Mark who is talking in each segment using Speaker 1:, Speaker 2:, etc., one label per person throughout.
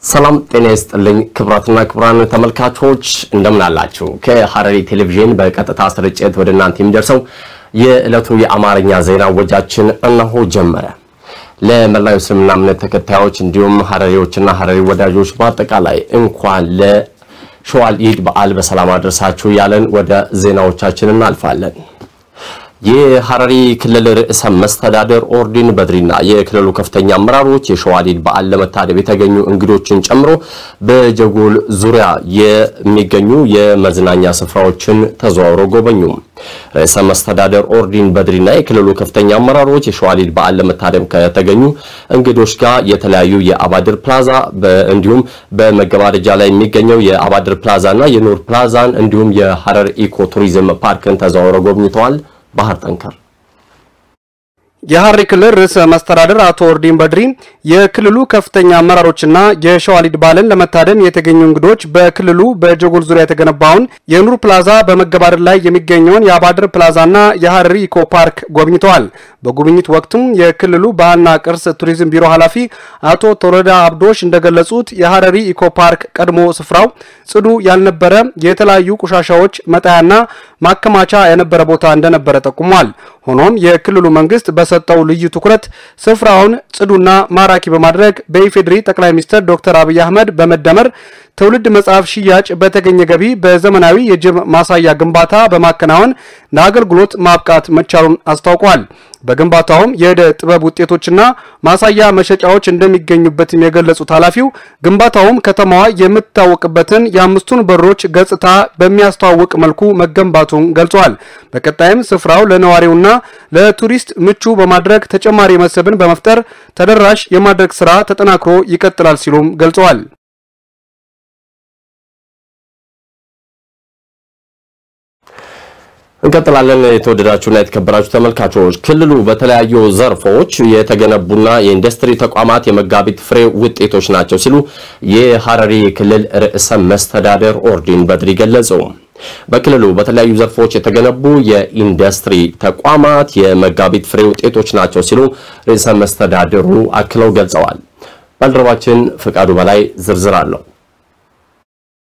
Speaker 1: ሰላም ጤና ይስጥልኝ ክብራትና ክብራን ተመልካቾች እንደምን አላችሁ ከሐረሪ ቴሌቪዥን በቀጥታ ስርጭት ወደ እናንተ የሚደርሰው የዕለቱ የአማርኛ ዜና ወጃችን እነሆ ጀመረ ለመላው እስልምና እምነት ተከታዮች እንዲሁም ሐረሪዎችና ሐረሪ ወዳጆች በአጠቃላይ እንኳን ለሸዋል ኢድ በዓል በሰላም አደረሳችሁ ያለን ወደ ዜናዎቻችን እናልፋለን የሐረሪ ክልል ርዕሰ መስተዳድር ኦርዲን በድሪና የክልሉ ከፍተኛ አመራሮች የሸዋል ኢድ በዓል ለመታደም የተገኙ እንግዶችን ጨምሮ በጀጎል ዙሪያ የሚገኙ የመዝናኛ ስፍራዎችን ተዘዋውረው ጎበኙ ርዕሰ መስተዳድር ኦርዲን በድሪና የክልሉ ከፍተኛ አመራሮች የሸዋል ኢድ በዓል ለመታደም ከተገኙ እንግዶች ጋር የተለያዩ የአባድር ፕላዛ እንዲሁም በመገባደጃ ላይ የሚገኘው የአባድር ፕላዛና የኑር ፕላዛን እንዲሁም የሐረር ኢኮ ቱሪዝም ፓርክን ተዘዋውረው ጎብኝተዋል ባህር ጠንከር
Speaker 2: የሐረሪ ክልል ርዕሰ መስተዳድር አቶ ኦርዲን በድሪ የክልሉ ከፍተኛ አመራሮችና የሸዋል ኢድ በዓልን ለመታደም የተገኙ እንግዶች በክልሉ በጀጎል ዙሪያ የተገነባውን የኑር ፕላዛ በመገባደድ ላይ የሚገኘውን የአባድር ፕላዛና የሐረሪ ኢኮ ፓርክ ጎብኝተዋል በጉብኝት ወቅቱም የክልሉ ባህልና ቅርስ ቱሪዝም ቢሮ ኃላፊ አቶ ቶረዳ አብዶሽ እንደገለጹት የሐረሪ ኢኮ ፓርክ ቀድሞ ስፍራው ጽዱ ያልነበረ የተለያዩ ቆሻሻዎች መጣያና ማከማቻ የነበረ ቦታ እንደነበረ ጠቁሟል ሆኖም የክልሉ መንግስት በሰጠው ልዩ ትኩረት ስፍራውን ጽዱና ማራኪ በማድረግ በኢፌድሪ ጠቅላይ ሚኒስትር ዶክተር አብይ አህመድ በመደመር ትውልድ መጽሐፍ ሽያጭ በተገኘ ገቢ በዘመናዊ የጅብ ማሳያ ግንባታ በማከናወን ለአገልግሎት ማብቃት መቻሉን አስታውቋል በግንባታውም የዕደ ጥበብ ውጤቶችና ማሳያ መሸጫዎች እንደሚገኙበት የገለጹት ኃላፊው ግንባታውም ከተማዋ የምትታወቅበትን የአምስቱን በሮች ገጽታ በሚያስተዋውቅ መልኩ መገንባቱን ገልጿል በቀጣይም ስፍራው ለነዋሪውና ለቱሪስት ምቹ በማድረግ ተጨማሪ መስህብን በመፍጠር ተደራሽ የማድረግ ስራ ተጠናክሮ ይቀጥላል ሲሉም ገልጸዋል
Speaker 1: እንቀጥላለን የተወደዳችሁና የተከበራችሁ ተመልካቾች ክልሉ በተለያዩ ዘርፎች የተገነቡና የኢንዱስትሪ ተቋማት የመጋቢት ፍሬ ውጤቶች ናቸው ሲሉ የሐረሪ ክልል ርዕሰ መስተዳድር ኦርዲን በድሪ ገለጹ በክልሉ በተለያዩ ዘርፎች የተገነቡ የኢንዱስትሪ ተቋማት የመጋቢት ፍሬ ውጤቶች ናቸው ሲሉ ርዕሰ መስተዳድሩ አክለው ገልጸዋል ባልደረባችን ፍቃዱ በላይ ዝርዝር አለው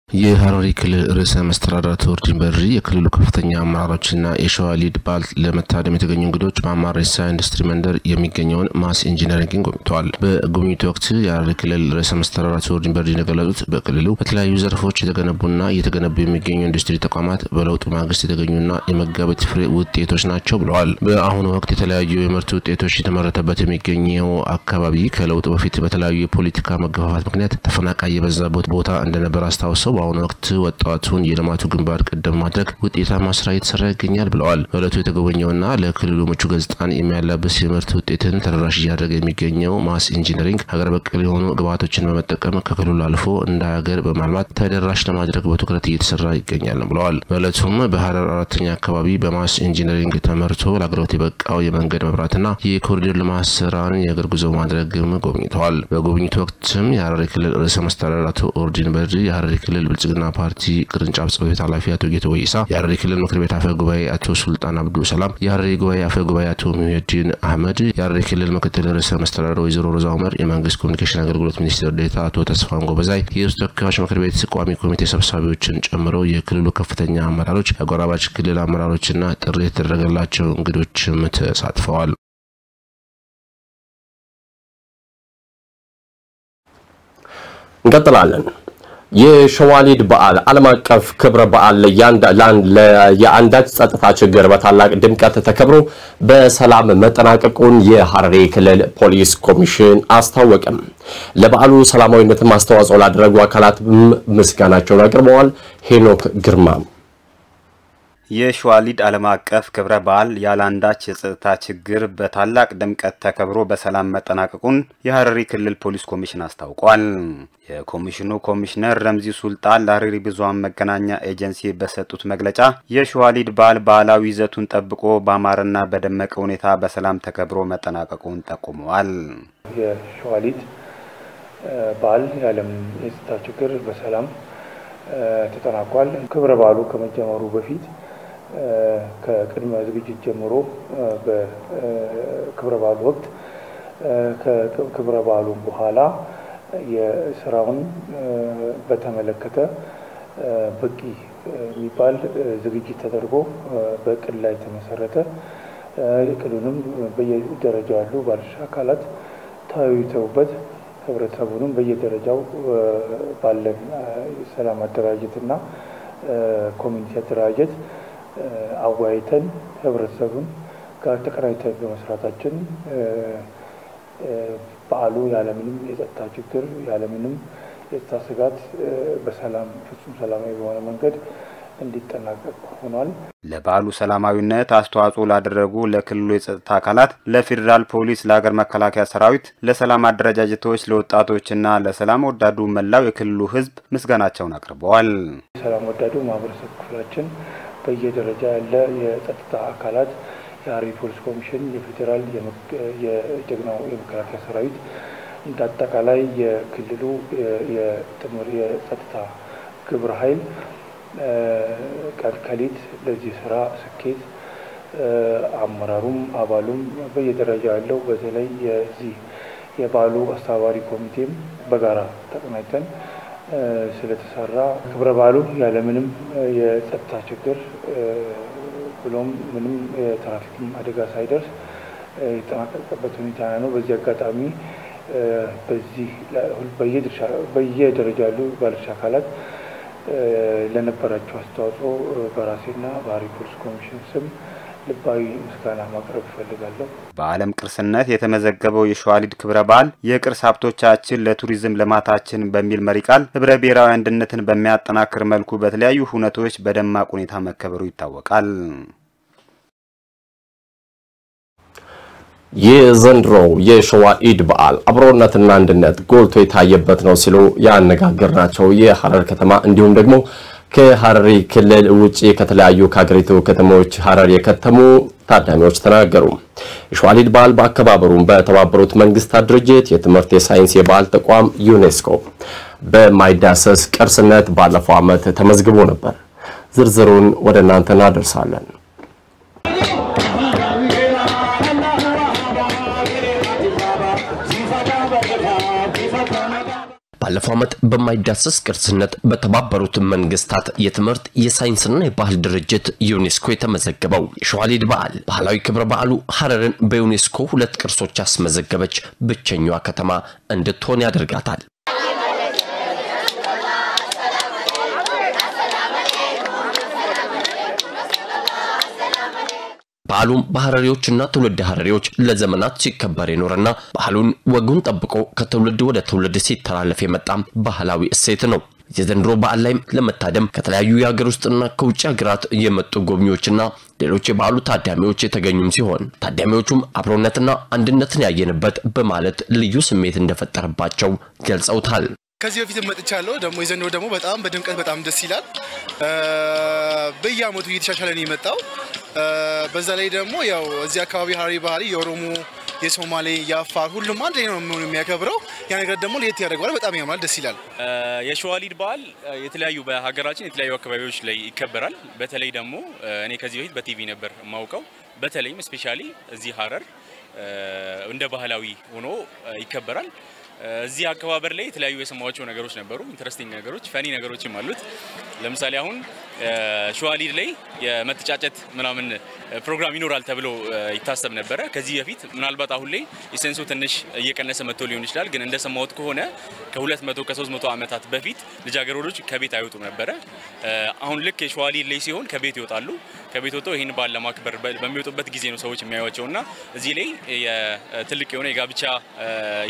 Speaker 3: የሐረሪ ክልል ርዕሰ መስተዳድር ኦርዲን በድሪ የክልሉ ከፍተኛ አመራሮችና የሸዋል ኢድ በዓል ለመታደም የተገኙ እንግዶች በአማሬሳ ኢንዱስትሪ መንደር የሚገኘውን ማስ ኢንጂነሪንግ ጎብኝተዋል በጉብኝቱ ወቅት የሐረሪ ክልል ርዕሰ መስተዳድር ኦርዲን በድሪ እንደገለጹት በክልሉ በተለያዩ ዘርፎች የተገነቡና እየተገነቡ የሚገኙ ኢንዱስትሪ ተቋማት በለውጡ ማግስት የተገኙና የመጋቢት ፍሬ ውጤቶች ናቸው ብለዋል በአሁኑ ወቅት የተለያዩ የምርት ውጤቶች የተመረተበት የሚገኘው አካባቢ ከለውጡ በፊት በተለያዩ የፖለቲካ መገፋፋት ምክንያት ተፈናቃይ የበዛበት ቦታ እንደነበር አስታውሰው በአሁኑ ወቅት ወጣቱን የልማቱ ግንባር ቀደም ማድረግ ውጤታማ ስራ እየተሰራ ይገኛል ብለዋል በዕለቱ የተጎበኘውና ለክልሉ ምቹ ገጽታን የሚያላብስ የምርት ውጤትን ተደራሽ እያደረገ የሚገኘው ማስ ኢንጂነሪንግ ሀገር በቀል የሆኑ ግብዓቶችን በመጠቀም ከክልሉ አልፎ እንደ ሀገር በማልማት ተደራሽ ለማድረግ በትኩረት እየተሰራ ይገኛል ብለዋል በዕለቱም በሐረር አራተኛ አካባቢ በማስ ኢንጂነሪንግ ተመርቶ ለአገልግሎት የበቃው የመንገድ መብራትና የኮሪደር ልማት ስራን የእግር ጉዞ ማድረግም ጎብኝተዋል በጉብኝቱ ወቅትም የሐረሪ ክልል ርዕሰ መስተዳድር አቶ ኦርዲን በድሪ የሐረሪ ክልል ብልጽግና ፓርቲ ቅርንጫፍ ጽሕፈት ኃላፊ አቶ ጌቶ ወይሳ የሐረሪ ክልል ምክር ቤት አፈ ጉባኤ አቶ ሱልጣን አብዱ ሰላም የሐረሪ ጉባኤ አፈ ጉባኤ አቶ ሙሂዲን አህመድ የሐረሪ ክልል ምክትል ርዕሰ መስተዳድር ወይዘሮ ሮዛ ዑመር የመንግስት ኮሚኒኬሽን አገልግሎት ሚኒስትር ዴኤታ አቶ ተስፋን ጎበዛይ የሕዝብ ተወካዮች ምክር ቤት ቋሚ ኮሚቴ ሰብሳቢዎችን ጨምሮ የክልሉ ከፍተኛ አመራሮች አጎራባች ክልል አመራሮችና ጥሪ የተደረገላቸው እንግዶችም ተሳትፈዋል
Speaker 1: እንቀጥላለን የሸዋል ኢድ በዓል ዓለም አቀፍ ክብረ በዓል የአንዳች ጸጥታ ችግር በታላቅ ድምቀት ተከብሮ በሰላም መጠናቀቁን የሐረሪ ክልል ፖሊስ ኮሚሽን አስታወቀ ለበዓሉ ሰላማዊነት ማስተዋጽኦ ላደረጉ አካላት ምስጋናቸውን አቅርበዋል ሄኖክ ግርማ
Speaker 4: የሸዋል ኢድ ዓለም አቀፍ ክብረ በዓል ያላንዳች የጸጥታ ችግር በታላቅ ድምቀት ተከብሮ በሰላም መጠናቀቁን የሐረሪ ክልል ፖሊስ ኮሚሽን አስታውቋል የኮሚሽኑ ኮሚሽነር ረምዚ ሱልጣን ለሐረሪ ብዙሃን መገናኛ ኤጀንሲ በሰጡት መግለጫ የሸዋል ኢድ በዓል ባህላዊ ይዘቱን ጠብቆ በአማረና በደመቀ ሁኔታ በሰላም ተከብሮ መጠናቀቁን ጠቁመዋል
Speaker 5: የሸዋል ኢድ በዓል ያለም የጸጥታ ችግር በሰላም ተጠናቋል ክብረ በዓሉ ከመጀመሩ በፊት ከቅድመ ዝግጅት ጀምሮ በክብረ በዓሉ ወቅት ከክብረ በዓሉ በኋላ የስራውን በተመለከተ በቂ የሚባል ዝግጅት ተደርጎ በእቅድ ላይ ተመሰረተ እቅዱንም በየደረጃው ያሉ ባለድርሻ አካላት ተወያይተውበት ህብረተሰቡንም በየደረጃው ባለን ሰላም አደራጀትና ኮሚኒቲ አደራጀት አዋይተን ህብረተሰቡን ጋር ተቀናይተን በመስራታችን በዓሉ ያለምንም የጸጥታ ችግር ያለምንም የጸጥታ ስጋት በሰላም ፍጹም ሰላማዊ በሆነ መንገድ እንዲጠናቀቅ ሆኗል።
Speaker 4: ለበዓሉ ሰላማዊነት አስተዋጽኦ ላደረጉ ለክልሉ የጸጥታ አካላት፣ ለፌደራል ፖሊስ፣ ለሀገር መከላከያ ሰራዊት፣ ለሰላም አደረጃጀቶች፣ ለወጣቶችና ለሰላም ወዳዱ መላው የክልሉ ህዝብ ምስጋናቸውን አቅርበዋል።
Speaker 5: ሰላም ወዳዱ ማህበረሰብ ክፍላችን በየደረጃ ያለ የጸጥታ አካላት የሐረሪ ፖሊስ ኮሚሽን የፌደራል የጀግናው የመከላከያ ሰራዊት እንዳጠቃላይ የክልሉ የጥምር የጸጥታ ግብረ ኃይል ከሊት ለዚህ ስራ ስኬት አመራሩም አባሉም በየደረጃ ያለው በተለይ የዚህ የበዓሉ አስተባባሪ ኮሚቴም በጋራ ተቀናይተን ስለተሰራ ክብረ በዓሉ ያለምንም የጸጥታ ችግር ብሎም ምንም የትራፊክ አደጋ ሳይደርስ የተጠናቀቀበት ሁኔታ ነው። በዚህ አጋጣሚ በዚህ በየደረጃ ያሉ ባለድርሻ አካላት ለነበራቸው አስተዋጽኦ በራሴና በሐረሪ ፖሊስ ኮሚሽን ስም ልባዊ ምስጋና ማቅረብ እፈልጋለሁ።
Speaker 4: በዓለም ቅርስነት የተመዘገበው የሸዋሊድ ክብረ በዓል የቅርስ ሀብቶቻችን ለቱሪዝም ልማታችን በሚል መሪ ቃል ህብረ ብሔራዊ አንድነትን በሚያጠናክር መልኩ በተለያዩ ሁነቶች በደማቅ ሁኔታ መከበሩ ይታወቃል።
Speaker 1: የዘንድሮው የሸዋሊድ በዓል አብሮነትና አንድነት ጎልቶ የታየበት ነው ሲሉ ያነጋገርናቸው የሐረር ከተማ እንዲሁም ደግሞ ከሐረሪ ክልል ውጪ ከተለያዩ ከሀገሪቱ ከተሞች ሐረር የከተሙ ታዳሚዎች ተናገሩ። የሸዋሊድ በዓል በአከባበሩ በተባበሩት መንግስታት ድርጅት የትምህርት የሳይንስ የባህል ተቋም ዩኔስኮ በማይዳሰስ ቅርስነት ባለፈው ዓመት ተመዝግቦ ነበር። ዝርዝሩን ወደ እናንተ እናደርሳለን። ባለፈው ዓመት በማይዳሰስ ቅርስነት በተባበሩት መንግስታት የትምህርት የሳይንስና የባህል ድርጅት ዩኔስኮ የተመዘገበው የሸዋሊድ በዓል ባህላዊ ክብረ በዓሉ ሐረርን በዩኔስኮ 2 ቅርሶች ያስመዘገበች ብቸኛዋ ከተማ እንድትሆን ያደርጋታል። በዓሉም በሐረሪዎችና ትውልድ ሐረሪዎች ለዘመናት ሲከበር የኖረና ባህሉን ወጉን ጠብቆ ከትውልድ ወደ ትውልድ ሲተላለፍ የመጣ ባህላዊ እሴት ነው። የዘንድሮ በዓል ላይ ለመታደም ከተለያዩ የሀገር ውስጥና ከውጭ ሀገራት የመጡ ጎብኚዎችና ሌሎች የበዓሉ ታዳሚዎች የተገኙም ሲሆን ታዳሚዎቹም አብሮነትና አንድነትን ያየንበት በማለት ልዩ ስሜት እንደፈጠረባቸው ገልጸውታል።
Speaker 6: ከዚህ በፊት መጥቻለሁ ደግሞ የዘንድሮ ደግሞ በጣም በድምቀት በጣም ደስ ይላል። በየዓመቱ እየተሻሻለ ነው የመጣው። በዛ ላይ ደግሞ ያው እዚህ አካባቢ ሐረሪ ባህሪ የኦሮሞ የሶማሌ የአፋር ሁሉም አንድ ላይ ነው የሚያከብረው። ያ ነገር ደግሞ ለየት ያደርገዋል። በጣም ያምራል፣ ደስ ይላል።
Speaker 7: የሸዋሊድ በዓል የተለያዩ በሀገራችን የተለያዩ አካባቢዎች ላይ ይከበራል። በተለይ ደግሞ እኔ ከዚህ በፊት በቲቪ ነበር ማውቀው። በተለይም ስፔሻሊ እዚህ ሐረር እንደ ባህላዊ ሆኖ ይከበራል። እዚህ አከባበር ላይ የተለያዩ የሰማዋቸው ነገሮች ነበሩ። ኢንተረስቲንግ ነገሮች፣ ፈኒ ነገሮችም አሉት። ለምሳሌ አሁን ሸዋሊድ ላይ የመተጫጨት ምናምን ፕሮግራም ይኖራል ተብሎ ይታሰብ ነበር ከዚህ በፊት። ምናልባት አሁን ላይ ኢሰንሱ ትንሽ እየቀነሰ መጥቶ ሊሆን ይችላል። ግን እንደሰማሁት ከሆነ ከ200 ከ300 ዓመታት በፊት ልጃገረዶች ከቤት አይወጡ ነበር። አሁን ልክ የሸዋሊድ ላይ ሲሆን ከቤት ይወጣሉ። ከቤት ወጥተው ይሄን በዓል ለማክበር በሚወጡበት ጊዜ ነው ሰዎች የሚያዩዋቸውና እዚህ ላይ ትልቅ የሆነ የጋብቻ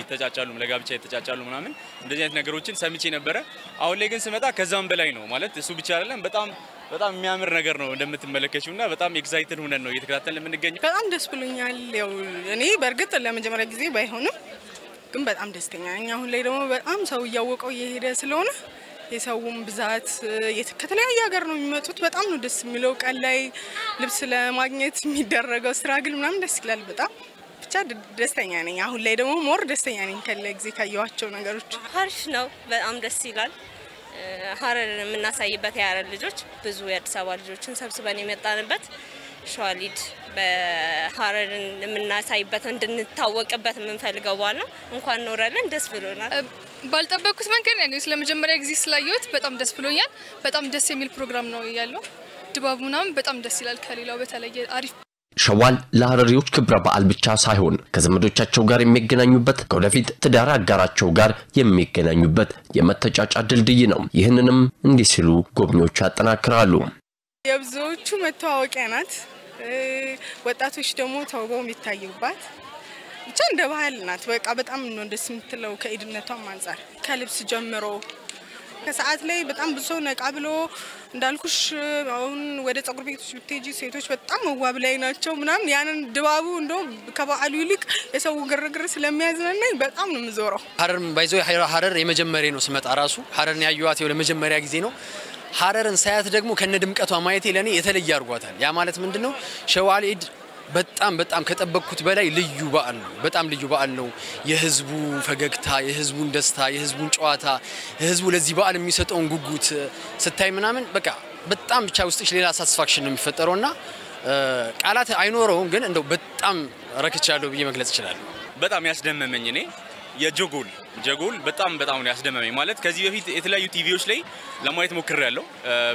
Speaker 7: ይተጫጫሉ፣ ለጋብቻ ይተጫጫሉ ምናምን እንደዚህ አይነት ነገሮችን ሰምቼ ነበር። አሁን ላይ ግን ስመጣ ከዛም በላይ ነው ማለት እሱ ብቻ አይደለም። በጣም የሚያምር ነገር ነው እንደምትመለከቱና በጣም ኤክሳይትድ ሆነን ነው እየተከታተልን የምንገኘው። በጣም
Speaker 8: ደስ ብሎኛል። ያው እኔ በርግጥ ለመጀመሪያ ጊዜ ባይሆንም ግን በጣም ደስተኛ ነኝ። አሁን ላይ ደግሞ በጣም ሰው እያወቀው እየሄደ ስለሆነ የሰውም ብዛት ከተለያየ ሀገር ነው የሚመጡት። በጣም ነው ደስ የሚለው። ቀን ላይ ልብስ ለማግኘት የሚደረገው ስትራግል ምናምን ደስ ይላል። በጣም ብቻ ደስተኛ ነኝ። አሁን ላይ ደግሞ ሞር ደስተኛ ነኝ ከለጊዜ ካየኋቸው ነገሮች።
Speaker 9: አሪፍ ነው፣ በጣም ደስ ይላል። ሐረርን የምናሳይበት የሐረር ልጆች ብዙ የአዲስ አበባ ልጆችን ሰብስበን የመጣንበት ሸዋሊድ በሐረርን የምናሳይበት እንድንታወቅበት የምንፈልገው በዓል ነው። እንኳን ኖረልን ደስ ብሎናል።
Speaker 10: ባልጠበቅኩት መንገድ ነው ስለመጀመሪያ ጊዜ ስላየሁት በጣም ደስ ብሎኛል። በጣም ደስ የሚል ፕሮግራም ነው ያለው። ድባቡናም በጣም ደስ ይላል ከሌላው በተለየ አሪፍ
Speaker 1: ሸዋል ለሐረሪዎች ክብረ በዓል ብቻ ሳይሆን ከዘመዶቻቸው ጋር የሚገናኙበት ከወደፊት ትዳር አጋራቸው ጋር የሚገናኙበት የመተጫጫ ድልድይ ነው። ይህንንም እንዲህ ሲሉ ጎብኚዎች ያጠናክራሉ።
Speaker 8: የብዙዎቹ መተዋወቂያ ናት። ወጣቶች ደግሞ ተውበው የሚታዩባት ብቻ እንደ ባህል ናት። በቃ በጣም ነው ደስ የምትለው ከኢድነቷም አንፃር ከልብስ ጀምሮ ከሰዓት ላይ በጣም ብዙ ነቃ ብሎ እንዳልኩሽ አሁን ወደ ጸጉር ቤቶች ብትሄጂ ሴቶች በጣም መዋብ ላይ ናቸው ምናምን ያንን ድባቡ እንደው ከበዓሉ ይልቅ የሰው ግርግር ስለሚያዝናናኝ በጣም ነው የምዞረው።
Speaker 11: ሐረር ባይዞ ሐረር የመጀመሪያ ነው ስመጣ ራሱ ሐረርን ያዩዋት ለመጀመሪያ ጊዜ ነው። ሐረርን ሳያት ደግሞ ከነ ድምቀቷ ማየቴ ለኔ የተለየ አርጓታል። ያ ማለት ምንድነው ሸዋሊድ በጣም ከጠበቅኩት በላይ ልዩ በዓል ነው። በጣም ልዩ በዓል ነው። የህዝቡ ፈገግታ፣ የህዝቡን ደስታ፣ የህዝቡን ጨዋታ፣ የህዝቡ ለዚህ በዓል የሚሰጠውን ጉጉት ስታይ ምናምን በቃ በጣም ብቻ ውስጥሽ ሌላ ሳቲስፋክሽን ነው የሚፈጠረውና ቃላት አይኖረውም ግን እንደው በጣም ረክቻለሁ ብዬ መግለጽ ይችላል።
Speaker 7: በጣም ያስደመመኝ እኔ የጀጎል በጣም ነው ያስደመመኝ ማለት ከዚህ በፊት የተለያዩ ቲቪዎች ላይ ለማየት ሞክሬያለሁ።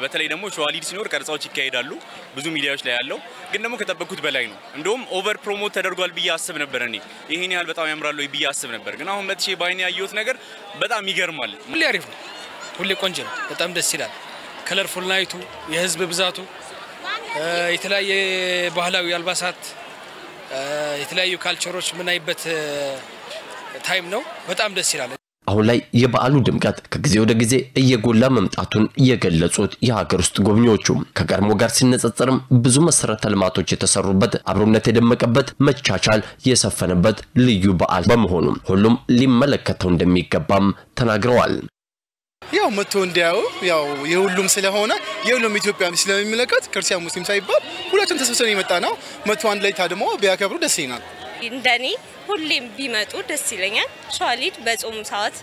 Speaker 7: በተለይ ደግሞ ሸዋሊድ ሲኖር ቀርጻዎች ይካሄዳሉ ብዙ ሚዲያዎች ላይ ያለው ግን ደግሞ ከጠበቅኩት በላይ ነው። እንደውም ኦቨር ፕሮሞት ተደርጓል ብዬ አስብ ነበር እኔ ይሄን ያህል በጣም ያምራል ብዬ አስብ ነበር። ግን አሁን መጥቼ ባይኔ ያየሁት ነገር በጣም ይገርማል።
Speaker 12: ሁሌ አሪፍ ነው፣ ሁሌ ቆንጆ ነው፣ በጣም ደስ ይላል። ከለርፉል ናይቱ፣ የህዝብ ብዛቱ፣ የተለያየ ባህላዊ አልባሳት፣ የተለያዩ ካልቸሮች ምናይበት ታይም ነው። በጣም ደስ ይላል።
Speaker 1: አሁን ላይ የበዓሉ ድምቀት ከጊዜ ወደ ጊዜ እየጎላ መምጣቱን የገለጹት የሀገር ውስጥ ጎብኚዎቹ ከቀድሞ ጋር ሲነጻጸርም ብዙ መሰረተ ልማቶች የተሰሩበት አብሮነት የደመቀበት መቻቻል የሰፈነበት ልዩ በዓል በመሆኑ ሁሉም ሊመለከተው እንደሚገባም ተናግረዋል።
Speaker 6: ያው መጥቶ እንዲያው ያው የሁሉም ስለሆነ የሁሉም ኢትዮጵያም ስለሚመለከት ክርስቲያን ሙስሊም ሳይባል ሁለቱም ተሰብስበው የመጣ ነው። መጥቶ አንድ ላይ ታድሞ ቢያከብሩ ደስ ይላል።
Speaker 9: እንደኔ ሁሌም ቢመጡ ደስ ይለኛል። ሸዋሊድ በጾም ሰዓት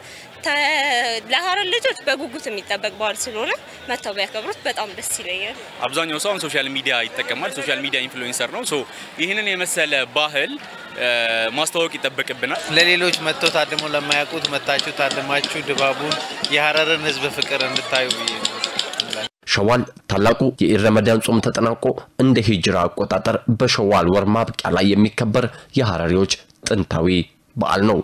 Speaker 9: ለሐረር ልጆች በጉጉት የሚጠበቅ በዓል ስለሆነ መተው ቢያከብሩት በጣም ደስ ይለኛል።
Speaker 7: አብዛኛው ሰው ሶሻል ሚዲያ ይጠቀማል። ሶሻል ሚዲያ ኢንፍሉዌንሰር ነው። ሶ ይሄንን የመሰለ ባህል ማስተዋወቅ ይጠበቅብናል።
Speaker 13: ለሌሎች መተው ታድሞ ለማያውቁት መታችሁ ታድማችሁ ድባቡን የሐረርን ህዝብ ፍቅር እንድታዩ
Speaker 1: ሸዋል ታላቁ የረመዳን ጾም ተጠናቆ እንደ ሂጅራ አቆጣጠር በሸዋል ወር ማብቂያ ላይ የሚከበር የሐረሪዎች ጥንታዊ በዓል ነው።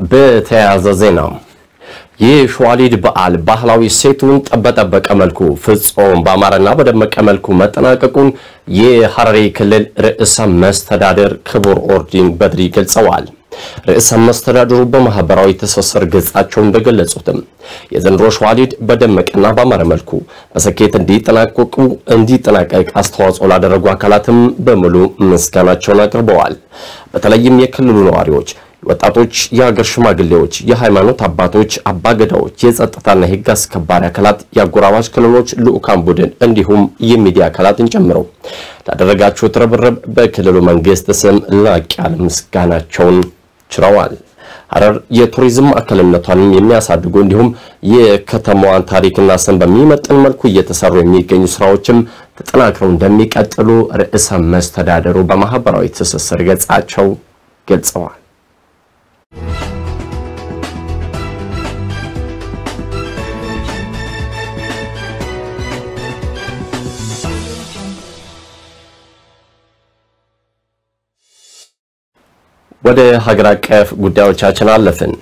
Speaker 1: በተያያዘ ዜና የሸዋሊድ በዓል ባህላዊ ሴቱን በጠበቀ መልኩ ፍጹም በአማረና በደመቀ መልኩ መጠናቀቁን የሐረሪ ክልል ርዕሰ መስተዳድር ክቡር ኦርዲን በድሪ ገልጸዋል። ርዕሰ መስተዳድሩ በማህበራዊ ትስስር ገጻቸው እንደገለጹትም የዘንድሮ ሸዋሊድ በደመቀና በአማረ መልኩ በስኬት እንዲጠናቀቅ አስተዋጽኦ ላደረጉ አካላትም በሙሉ ምስጋናቸውን አቅርበዋል። በተለይም የክልሉ ነዋሪዎች፣ ወጣቶች፣ የሀገር ሽማግሌዎች፣ የሃይማኖት አባቶች፣ አባገዳዎች፣ የጸጥታና የህግ አስከባሪ አካላት፣ የአጎራባች ክልሎች ልኡካን ቡድን እንዲሁም የሚዲያ አካላትን ጨምሮ ላደረጋችሁት ርብርብ በክልሉ መንግስት ስም ላቅ ያለ ምስጋናቸውን ችረዋል። ሐረር የቱሪዝም ማዕከልነቷን የሚያሳድጉ እንዲሁም የከተማዋን ታሪክና ስም በሚመጥን መልኩ እየተሰሩ የሚገኙ ስራዎችም ተጠናክረው እንደሚቀጥሉ ርዕሰ መስተዳድሩ በማህበራዊ ትስስር ገጻቸው ገልጸዋል። ወደ ሀገር አቀፍ ጉዳዮቻችን አለፍን።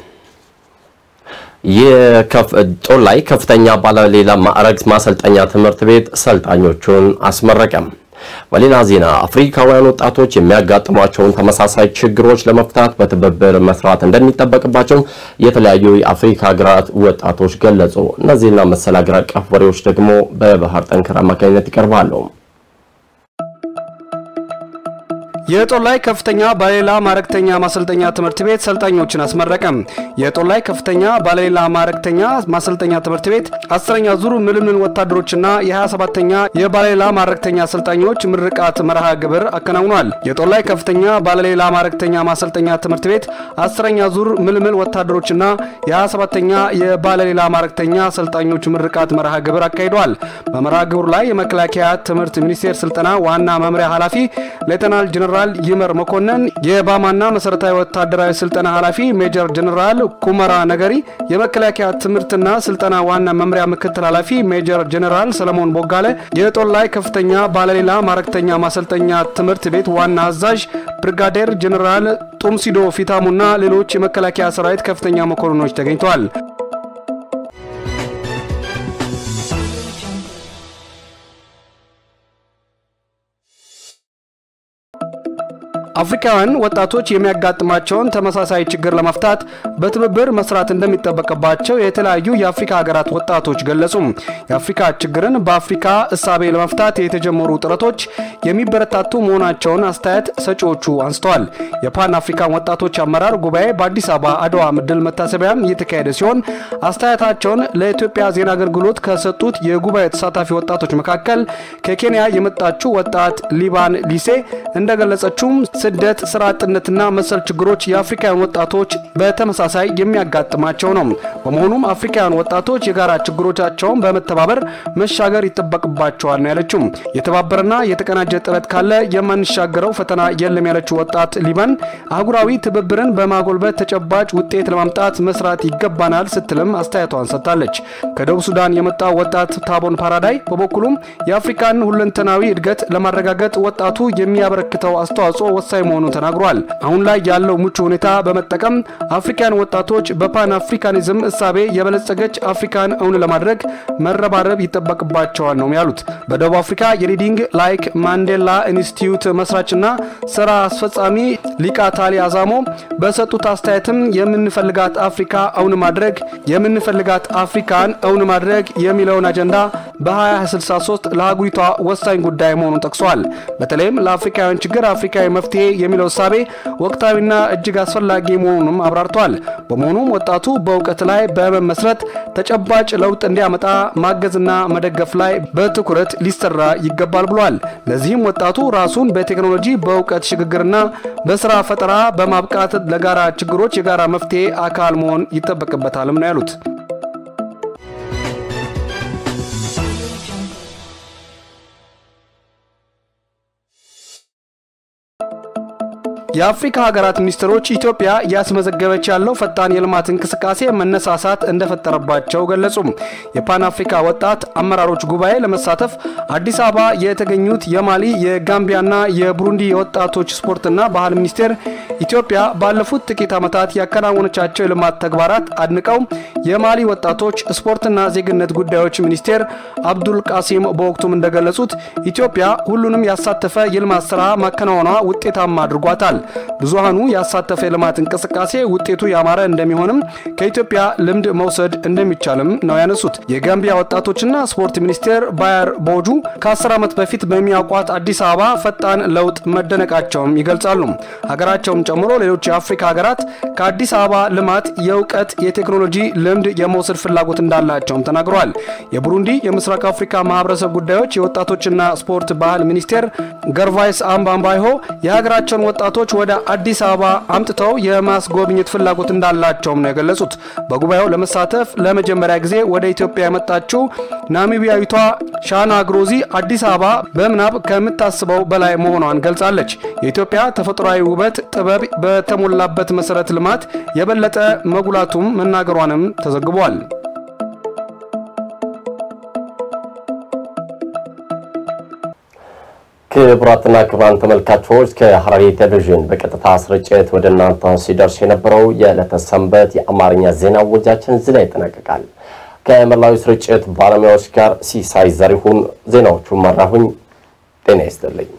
Speaker 1: የጦር ላይ ከፍተኛ ባለሌላ ማዕረግ ማሰልጠኛ ትምህርት ቤት ሰልጣኞቹን አስመረቀም። በሌላ ዜና አፍሪካውያን ወጣቶች የሚያጋጥሟቸውን ተመሳሳይ ችግሮች ለመፍታት በትብብር መስራት እንደሚጠበቅባቸው የተለያዩ የአፍሪካ ሀገራት ወጣቶች ገለጹ። እነዚህና መሰል ሀገር አቀፍ ወሬዎች ደግሞ በባህር ጠንከር አማካኝነት ይቀርባሉ።
Speaker 2: የጦር ላይ ከፍተኛ ባለሌላ ማረክተኛ ማሰልጠኛ ትምህርት ቤት ሰልጣኞችን አስመረቀ። የጦር ላይ ከፍተኛ ባለሌላ ማረክተኛ ማሰልጠኛ ትምህርት ቤት 10ኛ ዙር ምልምል ወታደሮችና የ27ኛ የባለሌላ ማረክተኛ አሰልጣኞች ምርቃት መርሃ ግብር አከናውኗል። የጦር ላይ ከፍተኛ ባለሌላ ማረክተኛ ማሰልጠኛ ትምህርት ቤት 10ኛ ዙር ምልምል ወታደሮችና የ27ኛ የባለሌላ ማረክተኛ አሰልጣኞች ምርቃት መርሃ ግብር አካሂዷል። በመርሃ ግብሩ ላይ የመከላከያ ትምህርት ሚኒስቴር ስልጠና ዋና መምሪያ ኃላፊ ሌተናል ጀነራል ይመር መኮንን፣ የባማና መሰረታዊ ወታደራዊ ስልጠና ኃላፊ ሜጀር ጀነራል ኩመራ ነገሪ፣ የመከላከያ ትምህርትና ስልጠና ዋና መምሪያ ምክትል ኃላፊ ሜጀር ጀነራል ሰለሞን ቦጋለ፣ የጦር ላይ ከፍተኛ ባለሌላ ማረክተኛ ማሰልጠኛ ትምህርት ቤት ዋና አዛዥ ብርጋዴር ጀነራል ጡምሲዶ ፊታሙና ሌሎች የመከላከያ ሰራዊት ከፍተኛ መኮንኖች ተገኝተዋል። አፍሪካውያን ወጣቶች የሚያጋጥማቸውን ተመሳሳይ ችግር ለመፍታት በትብብር መስራት እንደሚጠበቅባቸው የተለያዩ የአፍሪካ ሀገራት ወጣቶች ገለጹ። የአፍሪካ ችግርን በአፍሪካ እሳቤ ለመፍታት የተጀመሩ ጥረቶች የሚበረታቱ መሆናቸውን አስተያየት ሰጪዎቹ አንስተዋል። የፓን አፍሪካን ወጣቶች አመራር ጉባኤ በአዲስ አበባ አድዋ ምድል መታሰቢያም እየተካሄደ ሲሆን አስተያየታቸውን ለኢትዮጵያ ዜና አገልግሎት ከሰጡት የጉባኤ ተሳታፊ ወጣቶች መካከል ከኬንያ የመጣችው ወጣት ሊባን ሊሴ እንደገለጸችው ስደት፣ ስራ አጥነትና መሰል ችግሮች የአፍሪካውያን ወጣቶች በተመሳሳይ የሚያጋጥማቸው ነው። በመሆኑም አፍሪካውያን ወጣቶች የጋራ ችግሮቻቸውን በመተባበር መሻገር ይጠበቅባቸዋል ነው ያለችው። የተባበረና የተቀናጀ ጥረት ካለ የማንሻገረው ፈተና የለም ያለችው ወጣት ሊባን አህጉራዊ ትብብርን በማጎልበት ተጨባጭ ውጤት ለማምጣት መስራት ይገባናል ስትልም አስተያየቷን ሰጥታለች። ከደቡብ ሱዳን የመጣው ወጣት ታቦን ፓራዳይ በበኩሉም የአፍሪካን ሁለንተናዊ እድገት ለማረጋገጥ ወጣቱ የሚያበረክተው አስተዋጽኦ ወሳኝ መሆኑን ተናግሯል። አሁን ላይ ያለው ምቹ ሁኔታ በመጠቀም አፍሪካን ወጣቶች በፓን አፍሪካኒዝም እሳቤ የበለጸገች አፍሪካን እውን ለማድረግ መረባረብ ይጠበቅባቸዋል ነው ያሉት። በደቡብ አፍሪካ የሊዲንግ ላይክ ማንዴላ ኢንስቲትዩት መስራችና ስራ አስፈጻሚ ሊቃታሊ አዛሞ በሰጡት አስተያየትም የምንፈልጋት አፍሪካ እውን ማድረግ አፍሪካን እውን ማድረግ የሚለውን አጀንዳ በ2063 ለሀገሪቷ ወሳኝ ጉዳይ መሆኑን ጠቅሷል። በተለይም ለአፍሪካውያን ችግር አፍሪካዊ መፍትሄ የሚለው ሳቤ ወቅታዊና እጅግ አስፈላጊ መሆኑንም አብራርቷል። በመሆኑም ወጣቱ በእውቀት ላይ በመመስረት ተጨባጭ ለውጥ እንዲያመጣ ማገዝና መደገፍ ላይ በትኩረት ሊሰራ ይገባል ብሏል። ለዚህም ወጣቱ ራሱን በቴክኖሎጂ በእውቀት ሽግግርና በስራ ፈጠራ በማብቃት ለጋራ ችግሮች የጋራ መፍትሄ አካል መሆን ይጠበቅበታልም ነው ያሉት። የአፍሪካ ሀገራት ሚኒስትሮች ኢትዮጵያ ያስመዘገበች ያለው ፈጣን የልማት እንቅስቃሴ መነሳሳት እንደፈጠረባቸው ገለጹ። የፓን አፍሪካ ወጣት አመራሮች ጉባኤ ለመሳተፍ አዲስ አበባ የተገኙት የማሊ የጋምቢያና የቡሩንዲ የወጣቶች ስፖርትና ባህል ሚኒስቴር ኢትዮጵያ ባለፉት ጥቂት ዓመታት ያከናወነቻቸው የልማት ተግባራት አድንቀው የማሊ ወጣቶች ስፖርትና ዜግነት ጉዳዮች ሚኒስቴር አብዱል ቃሲም በወቅቱም እንደገለጹት ኢትዮጵያ ሁሉንም ያሳተፈ የልማት ስራ ማከናወኗ ውጤታማ አድርጓታል። ብዙሃኑ ያሳተፈ የልማት እንቅስቃሴ ውጤቱ ያማረ እንደሚሆንም ከኢትዮጵያ ልምድ መውሰድ እንደሚቻልም ነው ያነሱት። የጋምቢያ ወጣቶችና ስፖርት ሚኒስቴር ባየር ቦጁ ከ10 ዓመት በፊት በሚያውቋት አዲስ አበባ ፈጣን ለውጥ መደነቃቸውም ይገልጻሉ። ሀገራቸውም ጨምሮ ሌሎች የአፍሪካ ሀገራት ከአዲስ አበባ ልማት የእውቀት የቴክኖሎጂ ልምድ የመውሰድ ፍላጎት እንዳላቸውም ተናግረዋል። የቡሩንዲ የምስራቅ አፍሪካ ማህበረሰብ ጉዳዮች የወጣቶችና ስፖርት ባህል ሚኒስቴር ገርቫይስ አምባምባይሆ የሀገራቸውን ወጣቶች ወደ አዲስ አበባ አምጥተው የማስጎብኘት ፍላጎት እንዳላቸውም ነው የገለጹት። በጉባኤው ለመሳተፍ ለመጀመሪያ ጊዜ ወደ ኢትዮጵያ የመጣችው ናሚቢያዊቷ ሻና ግሮዚ አዲስ አበባ በምናብ ከምታስበው በላይ መሆኗን ገልጻለች። የኢትዮጵያ ተፈጥሯዊ ውበት ጥበብ በተሞላበት መሰረት ልማት የበለጠ መጉላቱም መናገሯንም ተዘግቧል።
Speaker 1: ክቡራትና ክቡራን ተመልካቾች ከሐረሪ ቴሌቪዥን በቀጥታ ስርጭት ወደ እናንተ ሲደርስ የነበረው የዕለተ ሰንበት የአማርኛ ዜና ወጃችን እዚህ ላይ ተጠናቀቃል። ከመላው ስርጭት ባለሙያዎች ጋር ሲሳይ ዘሪሁን ዜናዎቹን መራሁኝ። ጤና ይስጥልኝ።